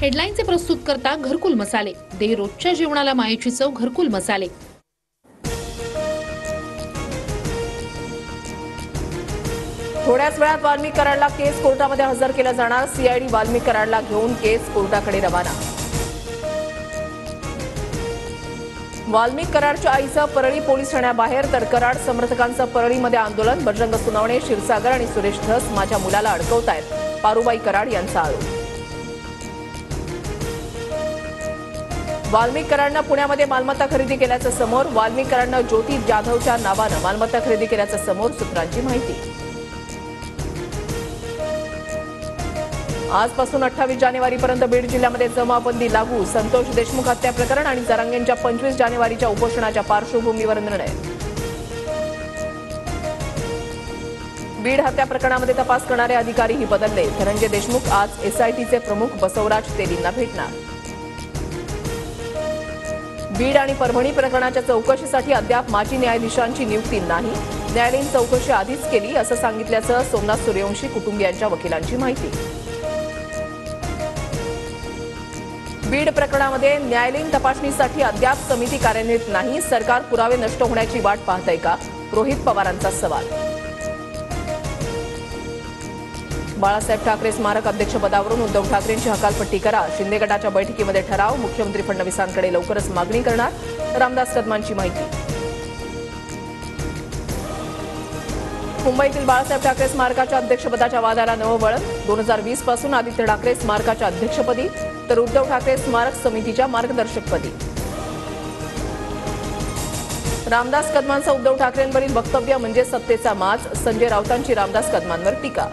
हेडलाईनचे प्रस्तुत करता घरकुल मसाले, दे रोजच्या जेवणाला मायेची चव घरकुल मसाले। थोड्याच वेळात वाल्मिक कराडला केस कोर्टामध्ये हजर केलं जाणार। सीआयडी वाल्मिक कराडला घेऊन केस कोर्टाकडे रवाना। वाल्मिक कराडच्या आईचं परळी पोलीस ठाण्याबाहेर तर कराड समर्थकांचं परळीमध्ये आंदोलन। बजरंग सोनवणे, क्षीरसागर आणि सुरेश धस माझ्या मुलाला अडकवतायत, पारुबाई कराड यांचा आरोप। वाल्मिक कराडनं पुण्यामध्ये मालमत्ता खरेदी केल्याचं समोर। वाल्मिक कराडनं ज्योती जाधवच्या नावानं मालमत्ता खरेदी केल्याचं समोर, सूत्रांची माहिती। आजपासून 28 जानेवारीपर्यंत बीड जिल्ह्यामध्ये जमावबंदी लागू। संतोष देशमुख हत्या प्रकरण आणि जरांगेंच्या 25 जानेवारीच्या उपोषणाच्या पार्श्वभूमीवर निर्णय। बीड हत्या प्रकरणामध्ये तपास करणारे अधिकारीही बदलले। धनंजय देशमुख आज एसआयटीचे प्रमुख बसवराज तेलींना भेटणार। बीड आणि परभणी प्रकरणाच्या चौकशीसाठी अद्याप माजी न्यायाधीशांची नियुक्ती नाही। न्यायालयीन चौकशी आधीच केली असं सांगितल्याचं सोमनाथ सूर्यवंशी कुटुंबियांच्या वकिलांची माहिती। बीड प्रकरणामध्ये न्यायालयीन तपासणीसाठी अद्याप समिती कार्यान्वित नाही। सरकार पुरावे नष्ट होण्याची वाट पाहतंय का, रोहित पवारांचा सवाल। बाळासाहेब ठाकरे स्मारक अध्यक्षपदावरून उद्धव ठाकरेंची हकालपट्टी करा। शिंदे गटाच्या बैठकीमध्ये ठराव। मुख्यमंत्री फडणवीसांकडे लवकरच मागणी करणार, रामदास कदमांची माहिती। मुंबईतील बाळासाहेब ठाकरे स्मारकाच्या अध्यक्षपदाच्या वादाला नवं वळण। 2020 पासून आदित्य ठाकरे स्मारकाच्या अध्यक्षपदी तर उद्धव ठाकरे स्मारक समितीच्या मार्गदर्शकपदी। रामदास कदमांचं उद्धव ठाकरेंवरील वक्तव्य म्हणजे सत्तेचा माज। संजय राऊतांची रामदास कदमांवर टीका।